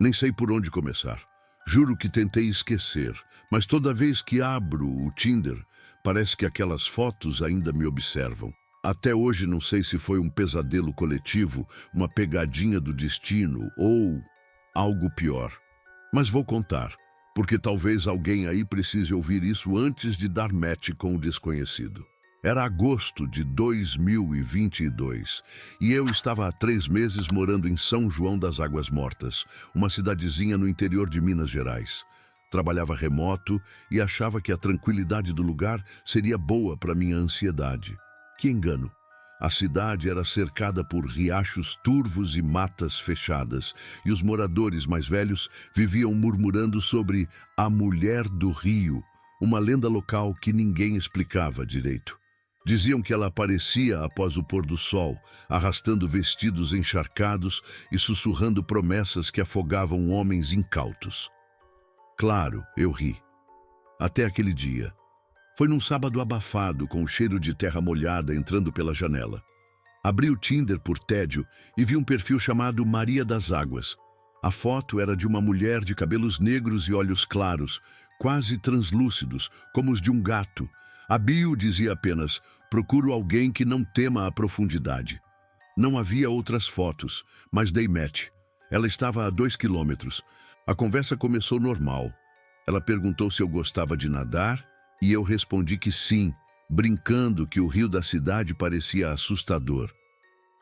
Nem sei por onde começar. Juro que tentei esquecer, mas toda vez que abro o Tinder, parece que aquelas fotos ainda me observam. Até hoje não sei se foi um pesadelo coletivo, uma pegadinha do destino ou algo pior. Mas vou contar, porque talvez alguém aí precise ouvir isso antes de dar match com o desconhecido. Era agosto de 2022 e eu estava há 3 meses morando em São João das Águas Mortas, uma cidadezinha no interior de Minas Gerais. Trabalhava remoto e achava que a tranquilidade do lugar seria boa para minha ansiedade. Que engano! A cidade era cercada por riachos turvos e matas fechadas, e os moradores mais velhos viviam murmurando sobre a Mulher do Rio, uma lenda local que ninguém explicava direito. Diziam que ela aparecia após o pôr do sol, arrastando vestidos encharcados e sussurrando promessas que afogavam homens incautos. Claro, eu ri. Até aquele dia. Foi num sábado abafado, com o cheiro de terra molhada entrando pela janela. Abri o Tinder por tédio e vi um perfil chamado Maria das Águas. A foto era de uma mulher de cabelos negros e olhos claros, quase translúcidos, como os de um gato. A bio dizia apenas: procuro alguém que não tema a profundidade. Não havia outras fotos, mas dei match. Ela estava a 2 quilômetros. A conversa começou normal. Ela perguntou se eu gostava de nadar e eu respondi que sim, brincando que o rio da cidade parecia assustador.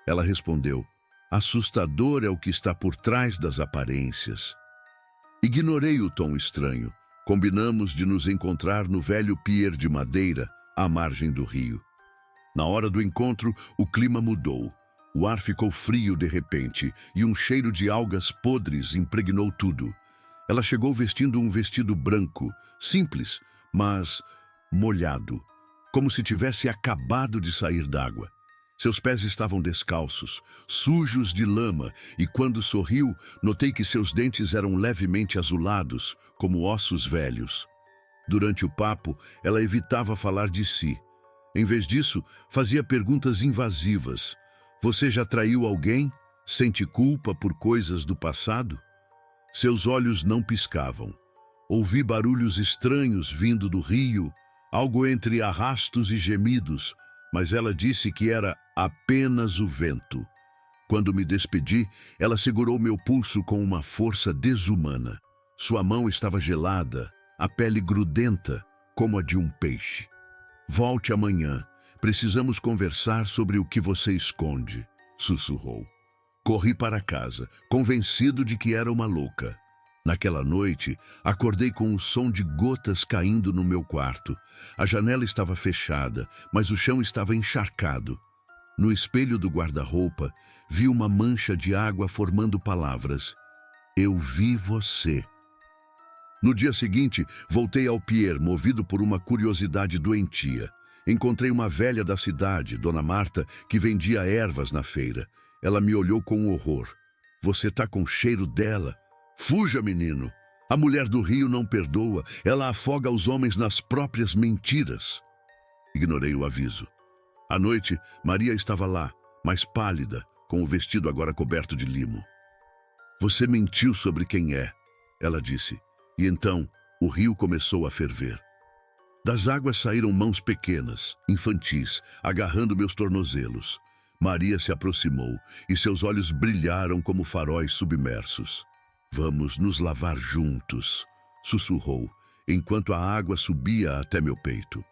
Ela respondeu: assustador é o que está por trás das aparências. Ignorei o tom estranho. Combinamos de nos encontrar no velho pier de madeira, à margem do rio. Na hora do encontro, o clima mudou. O ar ficou frio de repente e um cheiro de algas podres impregnou tudo. Ela chegou vestindo um vestido branco, simples, mas molhado, como se tivesse acabado de sair d'água. Seus pés estavam descalços, sujos de lama, e quando sorriu, notei que seus dentes eram levemente azulados, como ossos velhos. Durante o papo, ela evitava falar de si. Em vez disso, fazia perguntas invasivas. Você já traiu alguém? Sente culpa por coisas do passado? Seus olhos não piscavam. Ouvi barulhos estranhos vindo do rio, algo entre arrastos e gemidos, mas ela disse que era apenas o vento. Quando me despedi, ela segurou meu pulso com uma força desumana. Sua mão estava gelada, a pele grudenta, como a de um peixe. Volte amanhã. Precisamos conversar sobre o que você esconde, sussurrou. Corri para casa, convencido de que era uma louca. Naquela noite, acordei com o som de gotas caindo no meu quarto. A janela estava fechada, mas o chão estava encharcado. No espelho do guarda-roupa, vi uma mancha de água formando palavras. Eu vi você. No dia seguinte, voltei ao pier, movido por uma curiosidade doentia. Encontrei uma velha da cidade, Dona Marta, que vendia ervas na feira. Ela me olhou com horror. Você tá com cheiro dela. Fuja, menino. A mulher do rio não perdoa. Ela afoga os homens nas próprias mentiras. Ignorei o aviso. À noite, Maria estava lá, mais pálida, com o vestido agora coberto de limo. Você mentiu sobre quem é, ela disse. E então, o rio começou a ferver. Das águas saíram mãos pequenas, infantis, agarrando meus tornozelos. Maria se aproximou e seus olhos brilharam como faróis submersos. Vamos nos lavar juntos, sussurrou, enquanto a água subia até meu peito.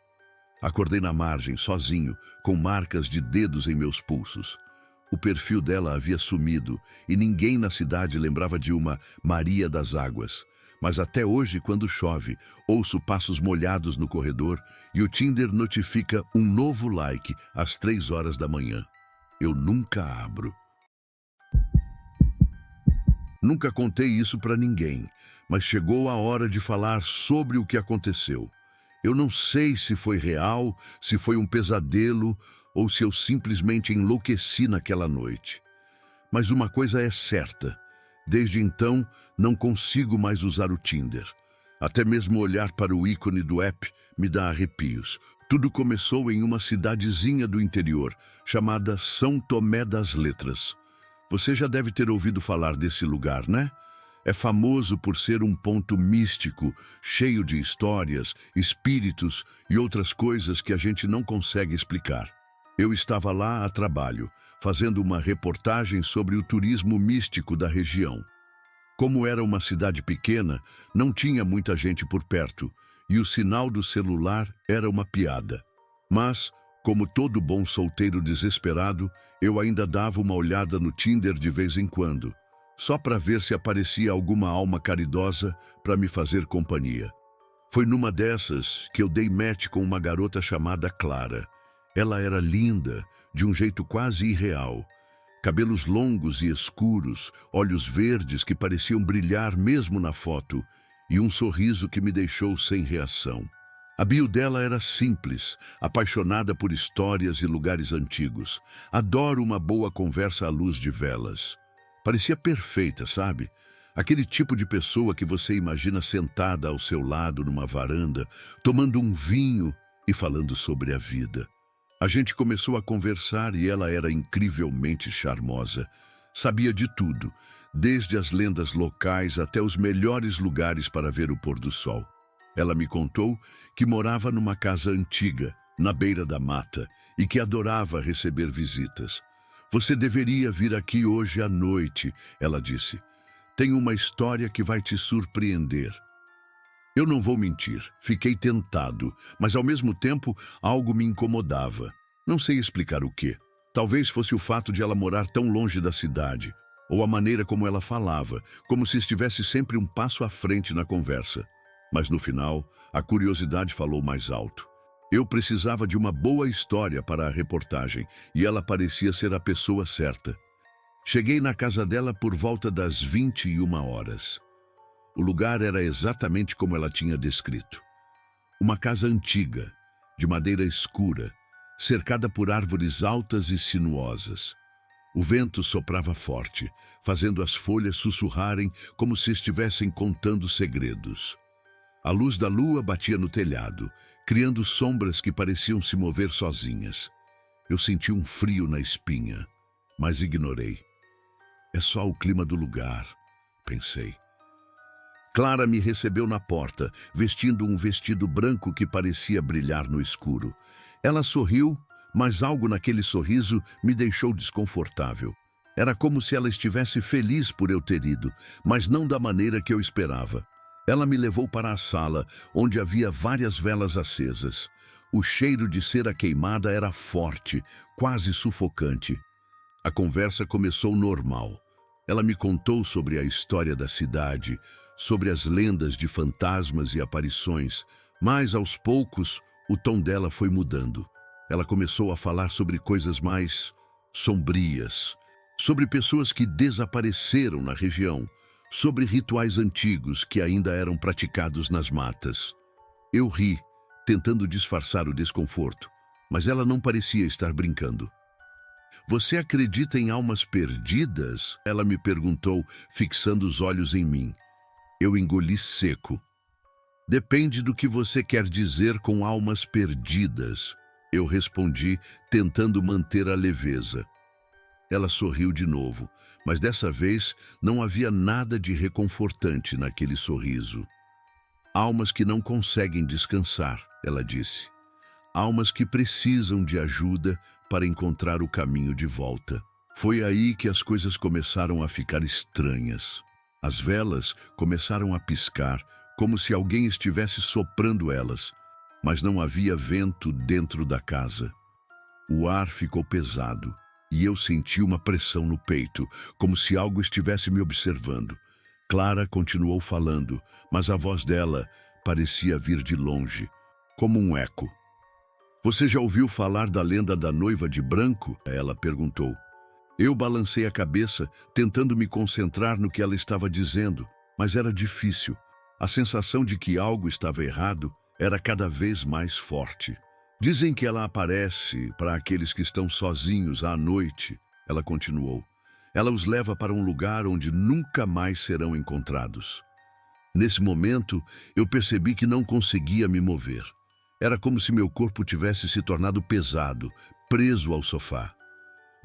Acordei na margem, sozinho, com marcas de dedos em meus pulsos. O perfil dela havia sumido e ninguém na cidade lembrava de uma Maria das Águas. Mas até hoje, quando chove, ouço passos molhados no corredor e o Tinder notifica um novo like às 3 horas da manhã. Eu nunca abro. Nunca contei isso para ninguém, mas chegou a hora de falar sobre o que aconteceu. Eu não sei se foi real, se foi um pesadelo ou se eu simplesmente enlouqueci naquela noite. Mas uma coisa é certa. Desde então, não consigo mais usar o Tinder. Até mesmo olhar para o ícone do app me dá arrepios. Tudo começou em uma cidadezinha do interior, chamada São Tomé das Letras. Você já deve ter ouvido falar desse lugar, né? É famoso por ser um ponto místico, cheio de histórias, espíritos e outras coisas que a gente não consegue explicar. Eu estava lá a trabalho, fazendo uma reportagem sobre o turismo místico da região. Como era uma cidade pequena, não tinha muita gente por perto, e o sinal do celular era uma piada. Mas, como todo bom solteiro desesperado, eu ainda dava uma olhada no Tinder de vez em quando, só para ver se aparecia alguma alma caridosa para me fazer companhia. Foi numa dessas que eu dei match com uma garota chamada Clara. Ela era linda, de um jeito quase irreal. Cabelos longos e escuros, olhos verdes que pareciam brilhar mesmo na foto, e um sorriso que me deixou sem reação. A bio dela era simples, apaixonada por histórias e lugares antigos. Adoro uma boa conversa à luz de velas. Parecia perfeita, sabe? Aquele tipo de pessoa que você imagina sentada ao seu lado numa varanda, tomando um vinho e falando sobre a vida. A gente começou a conversar e ela era incrivelmente charmosa. Sabia de tudo, desde as lendas locais até os melhores lugares para ver o pôr do sol. Ela me contou que morava numa casa antiga, na beira da mata, e que adorava receber visitas. Você deveria vir aqui hoje à noite, ela disse. Tem uma história que vai te surpreender. Eu não vou mentir, fiquei tentado, mas ao mesmo tempo algo me incomodava. Não sei explicar o quê. Talvez fosse o fato de ela morar tão longe da cidade, ou a maneira como ela falava, como se estivesse sempre um passo à frente na conversa. Mas no final, a curiosidade falou mais alto. Eu precisava de uma boa história para a reportagem, e ela parecia ser a pessoa certa. Cheguei na casa dela por volta das 21 horas. O lugar era exatamente como ela tinha descrito. Uma casa antiga, de madeira escura, cercada por árvores altas e sinuosas. O vento soprava forte, fazendo as folhas sussurrarem como se estivessem contando segredos. A luz da lua batia no telhado, criando sombras que pareciam se mover sozinhas. Eu senti um frio na espinha, mas ignorei. É só o clima do lugar, pensei. Clara me recebeu na porta, vestindo um vestido branco que parecia brilhar no escuro. Ela sorriu, mas algo naquele sorriso me deixou desconfortável. Era como se ela estivesse feliz por eu ter ido, mas não da maneira que eu esperava. Ela me levou para a sala, onde havia várias velas acesas. O cheiro de cera queimada era forte, quase sufocante. A conversa começou normal. Ela me contou sobre a história da cidade, sobre as lendas de fantasmas e aparições, mas, aos poucos, o tom dela foi mudando. Ela começou a falar sobre coisas mais sombrias, sobre pessoas que desapareceram na região, sobre rituais antigos que ainda eram praticados nas matas. Eu ri, tentando disfarçar o desconforto, mas ela não parecia estar brincando. Você acredita em almas perdidas? Ela me perguntou, fixando os olhos em mim. Eu engoli seco. Depende do que você quer dizer com almas perdidas, eu respondi, tentando manter a leveza. Ela sorriu de novo, mas dessa vez não havia nada de reconfortante naquele sorriso. Almas que não conseguem descansar, ela disse. Almas que precisam de ajuda para encontrar o caminho de volta. Foi aí que as coisas começaram a ficar estranhas. As velas começaram a piscar, como se alguém estivesse soprando elas, mas não havia vento dentro da casa. O ar ficou pesado e eu senti uma pressão no peito, como se algo estivesse me observando. Clara continuou falando, mas a voz dela parecia vir de longe, como um eco. Você já ouviu falar da lenda da noiva de branco? Ela perguntou. Eu balancei a cabeça, tentando me concentrar no que ela estava dizendo, mas era difícil. A sensação de que algo estava errado era cada vez mais forte. Dizem que ela aparece para aqueles que estão sozinhos à noite, ela continuou. Ela os leva para um lugar onde nunca mais serão encontrados. Nesse momento, eu percebi que não conseguia me mover. Era como se meu corpo tivesse se tornado pesado, preso ao sofá.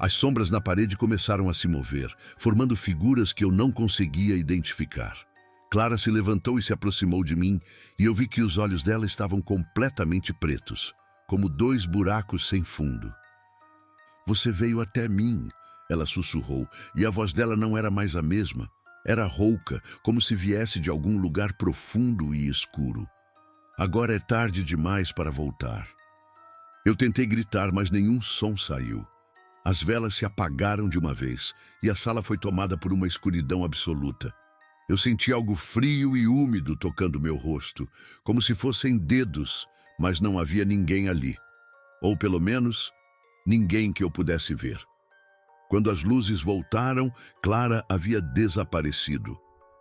As sombras na parede começaram a se mover, formando figuras que eu não conseguia identificar. Clara se levantou e se aproximou de mim, e eu vi que os olhos dela estavam completamente pretos, como dois buracos sem fundo. "Você veio até mim", ela sussurrou, e a voz dela não era mais a mesma. Era rouca, como se viesse de algum lugar profundo e escuro. "Agora é tarde demais para voltar." Eu tentei gritar, mas nenhum som saiu. As velas se apagaram de uma vez, e a sala foi tomada por uma escuridão absoluta. Eu senti algo frio e úmido tocando meu rosto, como se fossem dedos, mas não havia ninguém ali. Ou pelo menos, ninguém que eu pudesse ver. Quando as luzes voltaram, Clara havia desaparecido.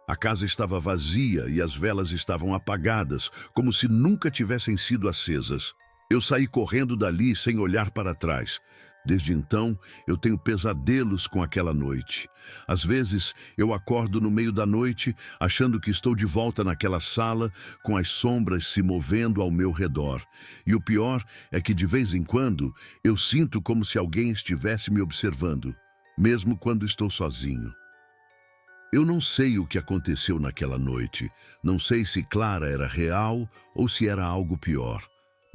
A casa estava vazia e as velas estavam apagadas, como se nunca tivessem sido acesas. Eu saí correndo dali sem olhar para trás. Desde então, eu tenho pesadelos com aquela noite. Às vezes, eu acordo no meio da noite, achando que estou de volta naquela sala, com as sombras se movendo ao meu redor. E o pior é que, de vez em quando, eu sinto como se alguém estivesse me observando, mesmo quando estou sozinho. Eu não sei o que aconteceu naquela noite. Não sei se Clara era real ou se era algo pior.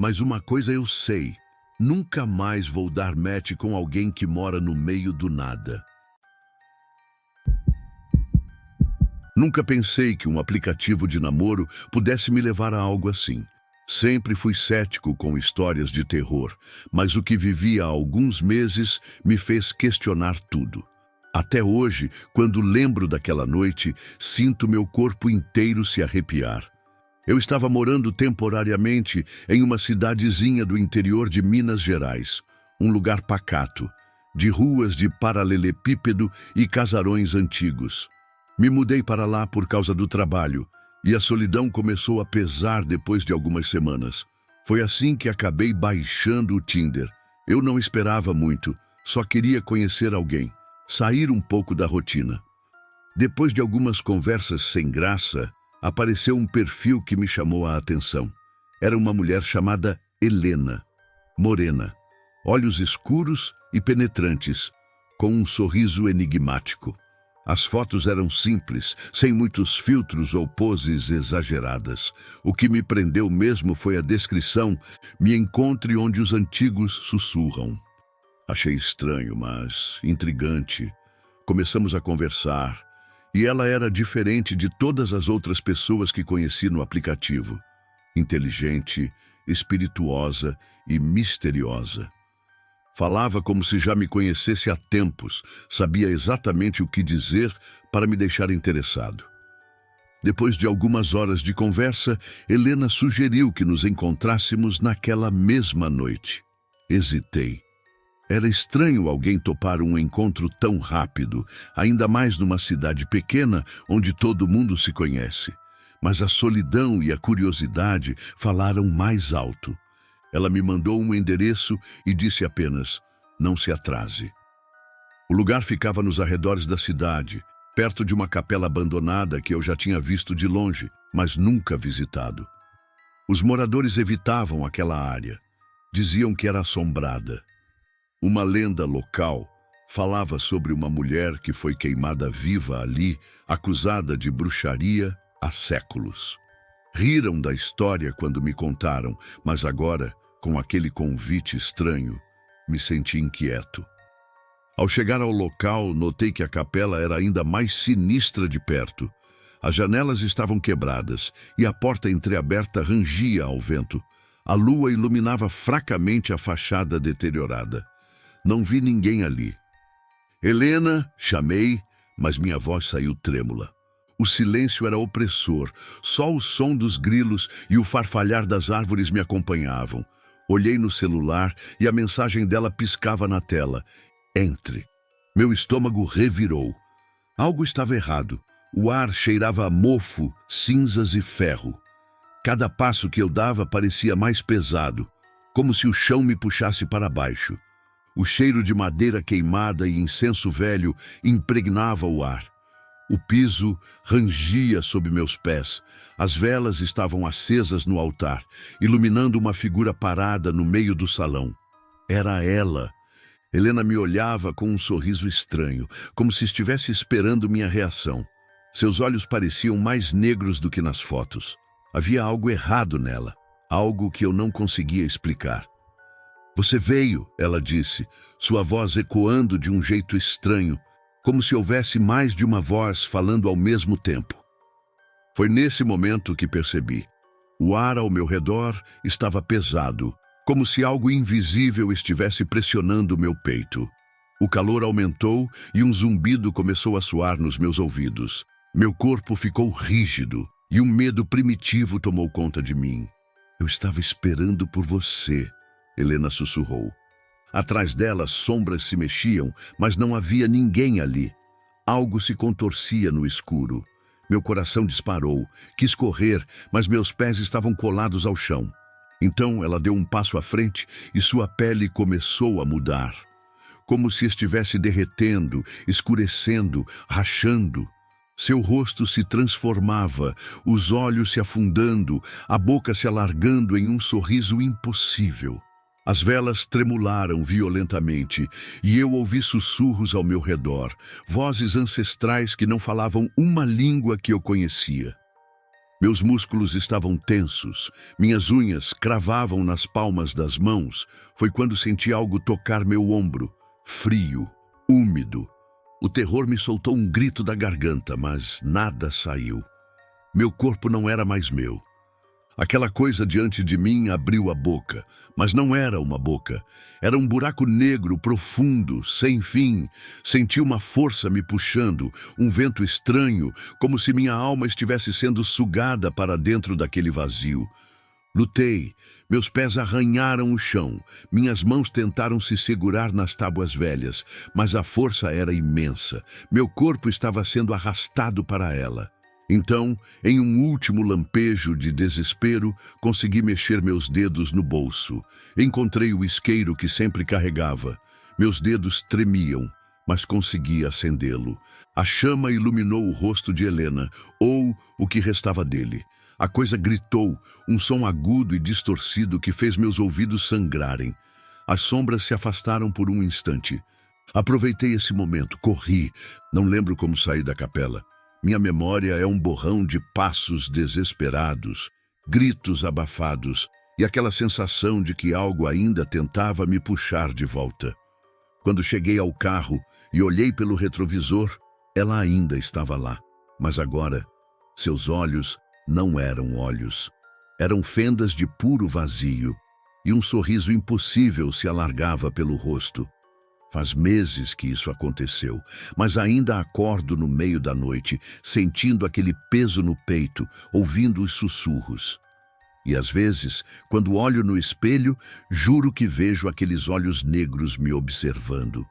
Mas uma coisa eu sei: nunca mais vou dar match com alguém que mora no meio do nada. Nunca pensei que um aplicativo de namoro pudesse me levar a algo assim. Sempre fui cético com histórias de terror, mas o que vivi há alguns meses me fez questionar tudo. Até hoje, quando lembro daquela noite, sinto meu corpo inteiro se arrepiar. Eu estava morando temporariamente em uma cidadezinha do interior de Minas Gerais, um lugar pacato, de ruas de paralelepípedo e casarões antigos. Me mudei para lá por causa do trabalho, e a solidão começou a pesar depois de algumas semanas. Foi assim que acabei baixando o Tinder. Eu não esperava muito, só queria conhecer alguém, sair um pouco da rotina. Depois de algumas conversas sem graça, apareceu um perfil que me chamou a atenção. Era uma mulher chamada Helena, morena, olhos escuros e penetrantes, com um sorriso enigmático. As fotos eram simples, sem muitos filtros ou poses exageradas. O que me prendeu mesmo foi a descrição: "Me encontre onde os antigos sussurram." Achei estranho, mas intrigante. Começamos a conversar, e ela era diferente de todas as outras pessoas que conheci no aplicativo. Inteligente, espirituosa e misteriosa. Falava como se já me conhecesse há tempos, sabia exatamente o que dizer para me deixar interessado. Depois de algumas horas de conversa, Helena sugeriu que nos encontrássemos naquela mesma noite. Hesitei. Era estranho alguém topar um encontro tão rápido, ainda mais numa cidade pequena onde todo mundo se conhece. Mas a solidão e a curiosidade falaram mais alto. Ela me mandou um endereço e disse apenas: "Não se atrase." O lugar ficava nos arredores da cidade, perto de uma capela abandonada que eu já tinha visto de longe, mas nunca visitado. Os moradores evitavam aquela área. Diziam que era assombrada. Uma lenda local falava sobre uma mulher que foi queimada viva ali, acusada de bruxaria há séculos. Riram da história quando me contaram, mas agora, com aquele convite estranho, me senti inquieto. Ao chegar ao local, notei que a capela era ainda mais sinistra de perto. As janelas estavam quebradas e a porta entreaberta rangia ao vento. A lua iluminava fracamente a fachada deteriorada. Não vi ninguém ali. "Helena", chamei, mas minha voz saiu trêmula. O silêncio era opressor, só o som dos grilos e o farfalhar das árvores me acompanhavam. Olhei no celular e a mensagem dela piscava na tela: "Entre." Meu estômago revirou. Algo estava errado. O ar cheirava a mofo, cinzas e ferro. Cada passo que eu dava parecia mais pesado, como se o chão me puxasse para baixo. O cheiro de madeira queimada e incenso velho impregnava o ar. O piso rangia sob meus pés. As velas estavam acesas no altar, iluminando uma figura parada no meio do salão. Era ela. Helena me olhava com um sorriso estranho, como se estivesse esperando minha reação. Seus olhos pareciam mais negros do que nas fotos. Havia algo errado nela, algo que eu não conseguia explicar. Você veio, ela disse, sua voz ecoando de um jeito estranho, como se houvesse mais de uma voz falando ao mesmo tempo. Foi nesse momento que percebi. O ar ao meu redor estava pesado, como se algo invisível estivesse pressionando meu peito. O calor aumentou e um zumbido começou a soar nos meus ouvidos. Meu corpo ficou rígido e um medo primitivo tomou conta de mim. Eu estava esperando por você, Helena sussurrou. Atrás dela, sombras se mexiam, mas não havia ninguém ali. Algo se contorcia no escuro. Meu coração disparou, quis correr, mas meus pés estavam colados ao chão. Então ela deu um passo à frente e sua pele começou a mudar. Como se estivesse derretendo, escurecendo, rachando. Seu rosto se transformava, os olhos se afundando, a boca se alargando em um sorriso impossível. As velas tremularam violentamente e eu ouvi sussurros ao meu redor, vozes ancestrais que não falavam uma língua que eu conhecia. Meus músculos estavam tensos, minhas unhas cravavam nas palmas das mãos. Foi quando senti algo tocar meu ombro, frio, úmido. O terror me soltou um grito da garganta, mas nada saiu. Meu corpo não era mais meu. Aquela coisa diante de mim abriu a boca, mas não era uma boca. Era um buraco negro, profundo, sem fim. Senti uma força me puxando, um vento estranho, como se minha alma estivesse sendo sugada para dentro daquele vazio. Lutei, meus pés arranharam o chão, minhas mãos tentaram se segurar nas tábuas velhas, mas a força era imensa. Meu corpo estava sendo arrastado para ela. Então, em um último lampejo de desespero, consegui mexer meus dedos no bolso. Encontrei o isqueiro que sempre carregava. Meus dedos tremiam, mas consegui acendê-lo. A chama iluminou o rosto de Helena, ou o que restava dele. A coisa gritou, um som agudo e distorcido que fez meus ouvidos sangrarem. As sombras se afastaram por um instante. Aproveitei esse momento, corri. Não lembro como saí da capela. Minha memória é um borrão de passos desesperados, gritos abafados e aquela sensação de que algo ainda tentava me puxar de volta. Quando cheguei ao carro e olhei pelo retrovisor, ela ainda estava lá. Mas agora, seus olhos não eram olhos. Eram fendas de puro vazio e um sorriso impossível se alargava pelo rosto. Faz meses que isso aconteceu, mas ainda acordo no meio da noite, sentindo aquele peso no peito, ouvindo os sussurros. E às vezes, quando olho no espelho, juro que vejo aqueles olhos negros me observando.